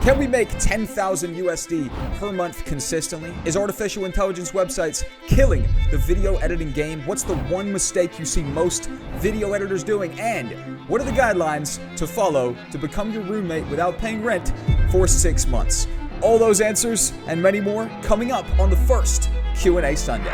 Can we make 10,000 USD per month consistently? Is artificial intelligence websites killing the video editing game? What's the one mistake you see most video editors doing? And what are the guidelines to follow to become your roommate without paying rent for 6 months? All those answers and many more coming up on the first Q&A Sunday.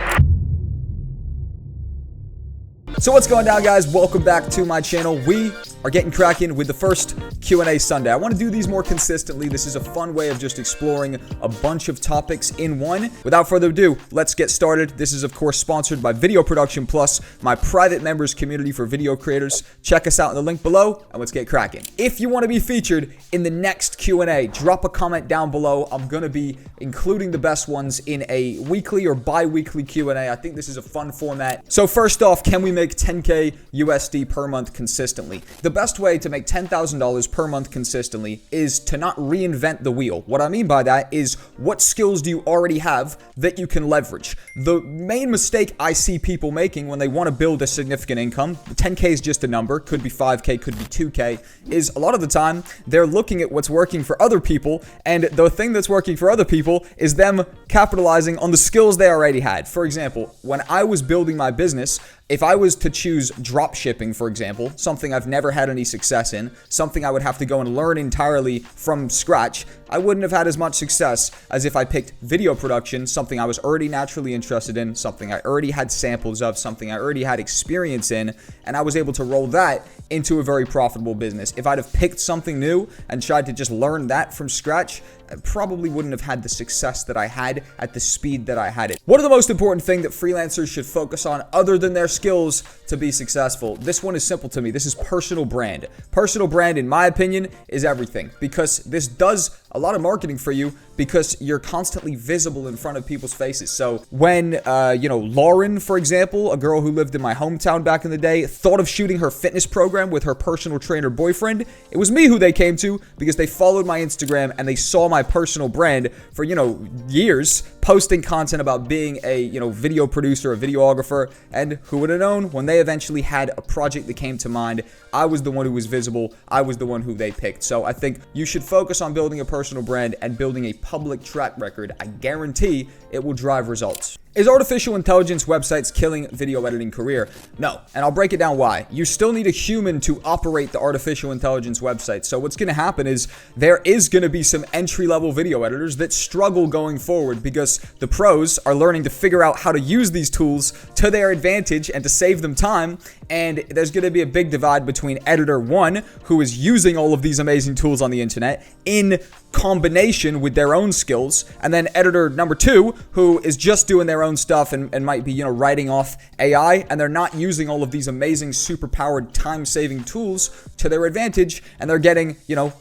So what's going down, guys? Welcome back to my channel. We are getting cracking with the first Q&A Sunday. I want to do these more consistently. This is a fun way of just exploring a bunch of topics in one. Without further ado, let's get started. This is, of course, sponsored by Video Production Plus, my private members community for video creators. Check us out in the link below, and let's get cracking. If you want to be featured in the next Q&A, drop a comment down below. I'm going to be including the best ones in a weekly or bi-weekly Q&A. I think this is a fun format. So first off, can we make 10K USD per month consistently? The best way to make $10,000 per month consistently is to not reinvent the wheel. What I mean by that is, what skills do you already have that you can leverage? The main mistake I see people making when they want to build a significant income, 10K is just a number, could be 5K, could be 2K, is a lot of the time they're looking at what's working for other people, and the thing that's working for other people is them capitalizing on the skills they already had. For example, when I was building my business, if I was to choose drop shipping, for example, something I've never had any success in, something I would have to go and learn entirely from scratch, I wouldn't have had as much success as if I picked video production, something I was already naturally interested in, something I already had samples of, something I already had experience in, and I was able to roll that into a very profitable business. If I'd have picked something new and tried to just learn that from scratch, I probably wouldn't have had the success that I had at the speed that I had it. What are the most important thing that freelancers should focus on other than their skills to be successful? This one is simple to me. This is personal brand. Personal brand, in my opinion, is everything, because this does a lot of marketing for you because you're constantly visible in front of people's faces. So when, Lauren, for example, a girl who lived in my hometown back in the day, thought of shooting her fitness program with her personal trainer boyfriend, it was me who they came to because they followed my Instagram and they saw my personal brand for, years, posting content about being a, video producer, a videographer, and who would have known when they eventually had a project that came to mind, I was the one who was visible, I was the one who they picked. So I think you should focus on building a personal brand and building a public track record. I guarantee it will drive results. Is artificial intelligence websites killing video editing career? No, and I'll break it down why. You still need a human to operate the artificial intelligence website. So what's going to happen is there is going to be some entry-level video editors that struggle going forward because the pros are learning to figure out how to use these tools to their advantage and to save them time. And there's going to be a big divide between editor 1, who is using all of these amazing tools on the internet in combination with their own skills, and then editor number 2, who is just doing their own stuff and might be, writing off AI, and they're not using all of these amazing super-powered time-saving tools to their advantage, and they're getting,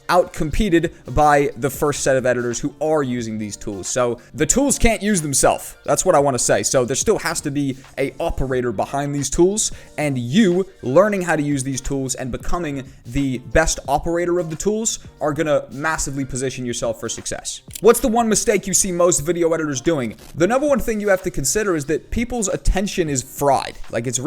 out-competed by the first set of editors who are using these tools. So the tools can't use themselves. That's what I want to say. So there still has to be a operator behind these tools, and you learning how to use these tools and becoming the best operator of the tools are going to massively position yourself for success. What's the one mistake you see most video editors doing? The number one thing you have to consider is that people's attention is fried. Like, it's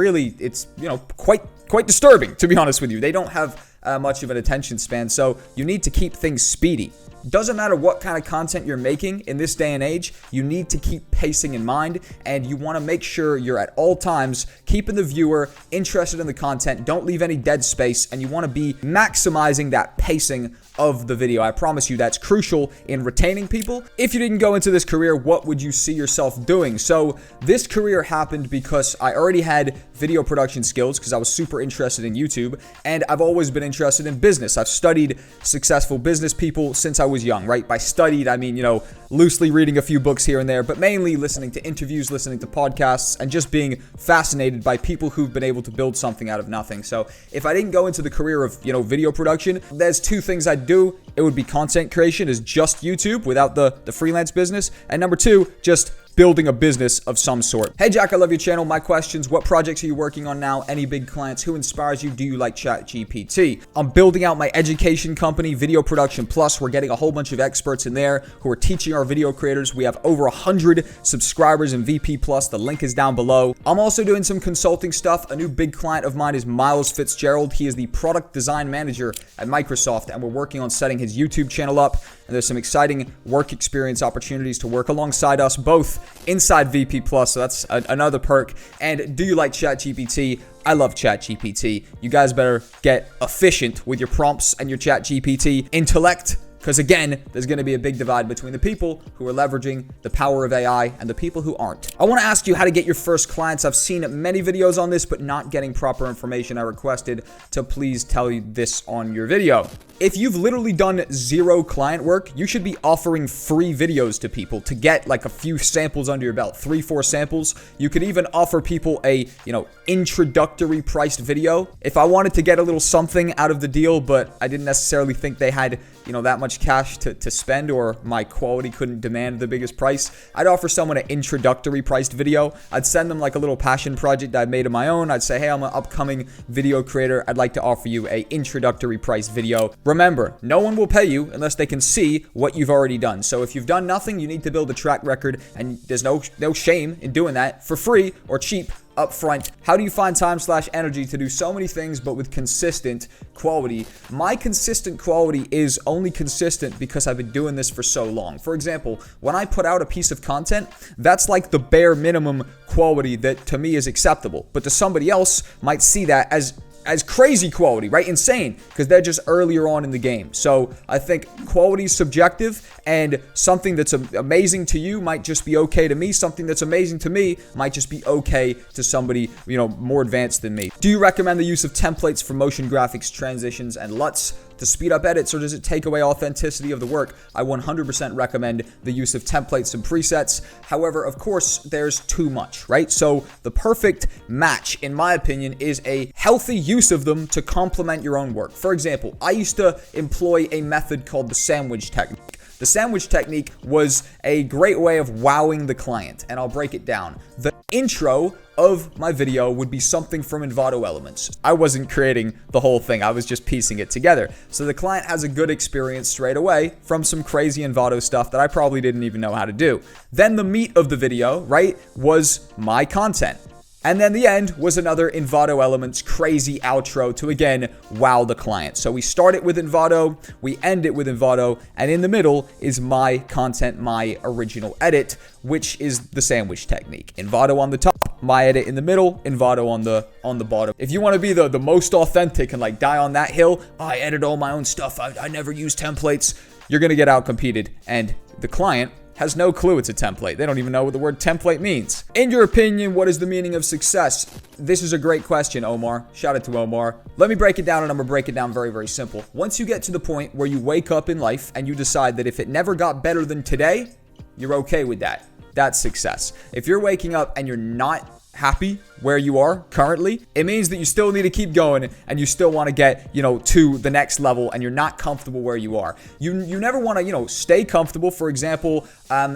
quite disturbing, to be honest with you. They don't have much of an attention span, so you need to keep things speedy. Doesn't matter what kind of content you're making in this day and age, you need to keep pacing in mind, and you want to make sure you're at all times keeping the viewer interested in the content. Don't leave any dead space, and you want to be maximizing that pacing of the video. I promise you that's crucial in retaining people. If you didn't go into this career, what would you see yourself doing? So this career happened because I already had video production skills because I was super interested in YouTube, and I've always been interested in business. I've studied successful business people since I was young, right? By studied, I mean, loosely reading a few books here and there, but mainly listening to interviews, listening to podcasts, and just being fascinated by people who've been able to build something out of nothing. So if I didn't go into the career of, video production, there's two things I'd do. It would be content creation, is just YouTube without the freelance business. And number 2, just building a business of some sort. Hey Jack, I love your channel. My questions: what projects are you working on now? Any big clients? Who inspires you? Do you like ChatGPT? I'm building out my education company, Video Production Plus. We're getting a whole bunch of experts in there who are teaching our video creators. We have over 100 subscribers in VP Plus. The link is down below. I'm also doing some consulting stuff. A new big client of mine is Miles Fitzgerald. He is the product design manager at Microsoft, and we're working on setting his YouTube channel up. And there's some exciting work experience opportunities to work alongside us both inside VP Plus. So that's another perk. And do you like ChatGPT? I love ChatGPT. You guys better get efficient with your prompts and your ChatGPT intellect, because again, there's going to be a big divide between the people who are leveraging the power of AI and the people who aren't. I want to ask you how to get your first clients. I've seen many videos on this, but not getting proper information. I requested to please tell you this on your video. If you've literally done zero client work, you should be offering free videos to people to get like a few samples under your belt, 3-4 samples. You could even offer people a, introductory priced video. If I wanted to get a little something out of the deal, but I didn't necessarily think they had, that much cash to spend, or my quality couldn't demand the biggest price, I'd offer someone an introductory priced video. I'd send them like a little passion project I made of my own. I'd say, hey, I'm an upcoming video creator. I'd like to offer you a introductory priced video. Remember, no one will pay you unless they can see what you've already done. So if you've done nothing, you need to build a track record, and there's no shame in doing that for free or cheap up front. How do you find time/energy to do so many things but with consistent quality? My consistent quality is only consistent because I've been doing this for so long. For example, when I put out a piece of content, that's like the bare minimum quality that to me is acceptable, but to somebody else might see that as crazy quality, right? Insane, because they're just earlier on in the game. So I think quality is subjective, and something that's amazing to you might just be okay to me. Something that's amazing to me might just be okay to somebody, more advanced than me. Do you recommend the use of templates for motion graphics, transitions, and LUTs to speed up edits, or does it take away authenticity of the work? I 100% recommend the use of templates and presets. However, of course, there's too much, right? So the perfect match, in my opinion, is a healthy use of them to complement your own work. For example, I used to employ a method called the sandwich technique. The sandwich technique was a great way of wowing the client, and I'll break it down. The intro of my video would be something from Envato Elements. I wasn't creating the whole thing, I was just piecing it together. So the client has a good experience straight away from some crazy Envato stuff that I probably didn't even know how to do. Then the meat of the video, right, was my content. And then the end was another Envato Elements crazy outro to, again, wow the client. So we start it with Envato, we end it with Envato, and in the middle is my content, my original edit, which is the sandwich technique. Envato on the top, my edit in the middle, Envato on the bottom. If you want to be the most authentic and like die on that hill, I edit all my own stuff, I never use templates, you're going to get outcompeted, and the client has no clue it's a template. They don't even know what the word template means. In your opinion, what is the meaning of success? This is a great question, Omar. Shout out to Omar. Let me break it down, and I'm gonna break it down very, very simple. Once you get to the point where you wake up in life and you decide that if it never got better than today, you're okay with that. That's success. If you're waking up and you're not happy where you are currently, it means that you still need to keep going, and you still want to get, to the next level, and you're not comfortable where you are. You never want to, stay comfortable. For example,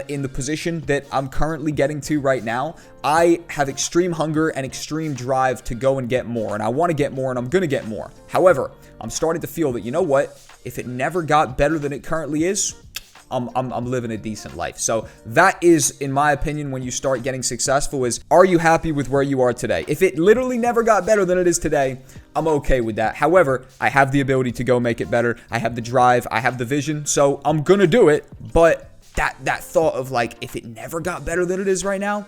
in the position that I'm currently getting to right now, I have extreme hunger and extreme drive to go and get more, and I want to get more, and I'm going to get more. However, I'm starting to feel that, if it never got better than it currently is, I'm living a decent life. So that is, in my opinion, when you start getting successful, is, are you happy with where you are today? If it literally never got better than it is today, I'm okay with that. However, I have the ability to go make it better. I have the drive. I have the vision. So I'm going to do it. But that thought of like, if it never got better than it is right now,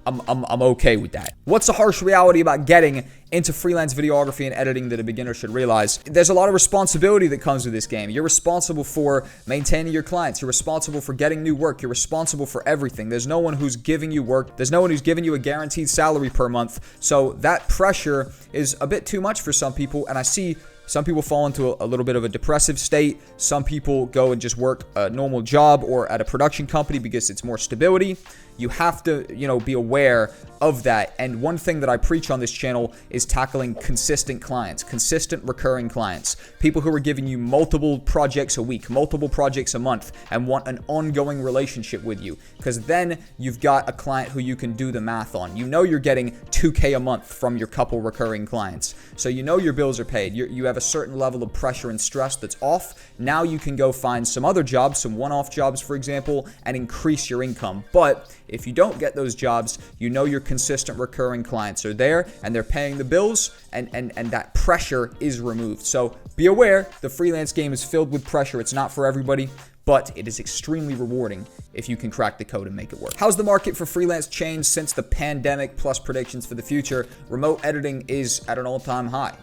I'm okay with that. What's the harsh reality about getting into freelance videography and editing that a beginner should realize? There's a lot of responsibility that comes with this game. You're responsible for maintaining your clients. You're responsible for getting new work. You're responsible for everything. There's no one who's giving you work. There's no one who's giving you a guaranteed salary per month. So that pressure is a bit too much for some people, and I see Some people fall into a little bit of a depressive state. Some people go and just work a normal job or at a production company because it's more stability. You have to, be aware of that. And one thing that I preach on this channel is tackling consistent clients, consistent recurring clients, people who are giving you multiple projects a week, multiple projects a month, and want an ongoing relationship with you. Because then you've got a client who you can do the math on. You're getting $2K a month from your couple recurring clients. So your bills are paid. You have a certain level of pressure and stress that's off. Now you can go find some other jobs, some one-off jobs, for example, and increase your income. But if you don't get those jobs, your consistent recurring clients are there and they're paying the bills, and that pressure is removed. So be aware, the freelance game is filled with pressure. It's not for everybody, but it is extremely rewarding if you can crack the code and make it work. How's the market for freelance changed since the pandemic plus predictions for the future? Remote editing is at an all-time high.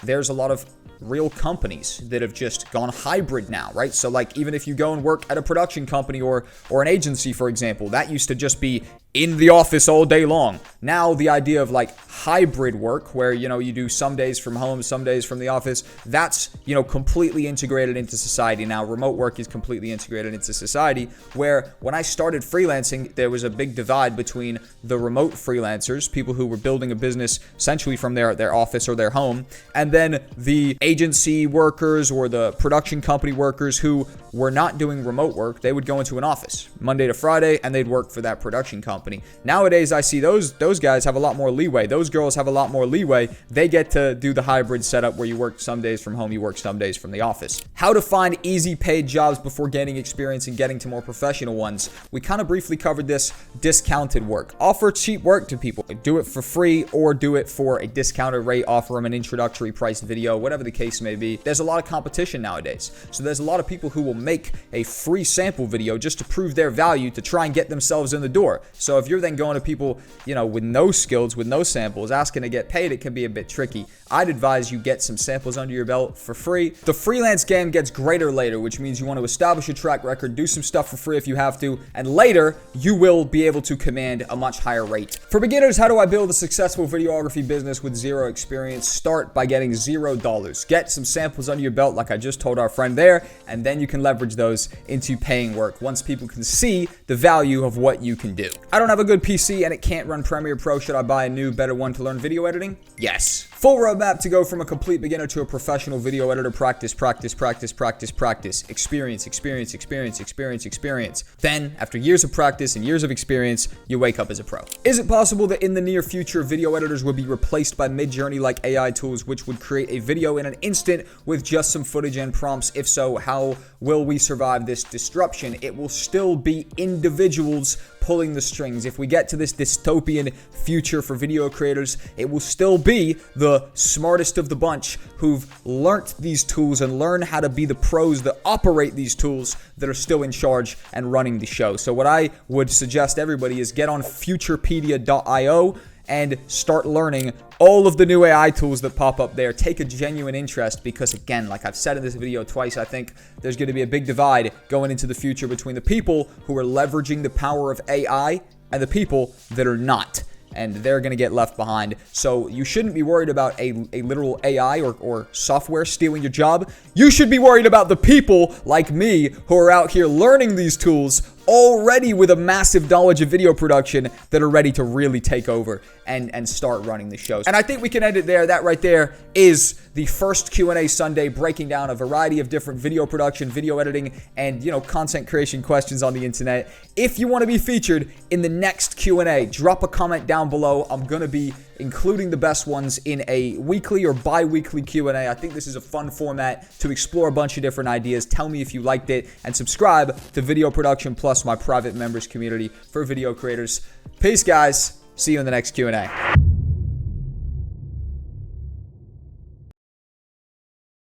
There's a lot of real companies that have just gone hybrid now, right? So like even if you go and work at a production company or an agency, for example, that used to just be in the office all day long. Now the idea of like hybrid work where, you do some days from home, some days from the office, that's, completely integrated into society now. Remote work is completely integrated into society, where when I started freelancing, there was a big divide between the remote freelancers, people who were building a business essentially from their office or their home, and then the agency workers or the production company workers who were not doing remote work. They would go into an office Monday to Friday and they'd work for that production company. Nowadays, I see those guys have a lot more leeway. Those girls have a lot more leeway. They get to do the hybrid setup where you work some days from home, you work some days from the office. How to find easy paid jobs before gaining experience and getting to more professional ones. We kind of briefly covered this. Discounted work. Offer cheap work to people. Do it for free or do it for a discounted rate. Offer them an introductory price video, whatever the case may be. There's a lot of competition nowadays. So there's a lot of people who will make a free sample video just to prove their value to try and get themselves in the door. So if you're then going to people, with no skills, with no samples, asking to get paid, it can be a bit tricky. I'd advise you get some samples under your belt for free. The freelance game gets greater later, which means you want to establish a track record, do some stuff for free if you have to, and later you will be able to command a much higher rate. For beginners, how do I build a successful videography business with zero experience? Start by getting $0. Get some samples under your belt like I just told our friend there, and then you can leverage those into paying work once people can see the value of what you can do. I don't have a good PC and it can't run Premiere Pro. Should I buy a new, better one to learn video editing? Yes. Full roadmap to go from a complete beginner to a professional video editor. Practice, practice, practice, practice, practice. Experience, experience, experience, experience, experience. Then, after years of practice and years of experience, you wake up as a pro. Is it possible that in the near future, video editors will be replaced by Midjourney-like AI tools which would create a video in an instant with just some footage and prompts? If so, how will we survive this disruption? It will still be individuals pulling the strings. If we get to this dystopian future for video creators, it will still be the smartest of the bunch who've learnt these tools and learn how to be the pros that operate these tools that are still in charge and running the show. So what I would suggest everybody is get on futurepedia.io and start learning all of the new AI tools that pop up there. Take a genuine interest because, again, like I've said in this video twice, I think there's going to be a big divide going into the future between the people who are leveraging the power of AI and the people that are not. And they're going to get left behind. So you shouldn't be worried about a literal AI or software stealing your job. You should be worried about the people like me who are out here learning these tools already with a massive knowledge of video production that are ready to really take over and start running the shows. And I think we can end it there. That right there is the first Q&A Sunday, breaking down a variety of different video production, video editing, and content creation questions on the internet. If you want to be featured in the next Q&A, drop a comment down below. I'm going to be including the best ones in a weekly or bi-weekly Q&A. I think this is a fun format to explore a bunch of different ideas. Tell me if you liked it, and subscribe to Video Production Plus, my private members community for video creators. Peace, guys. See you in the next Q&A.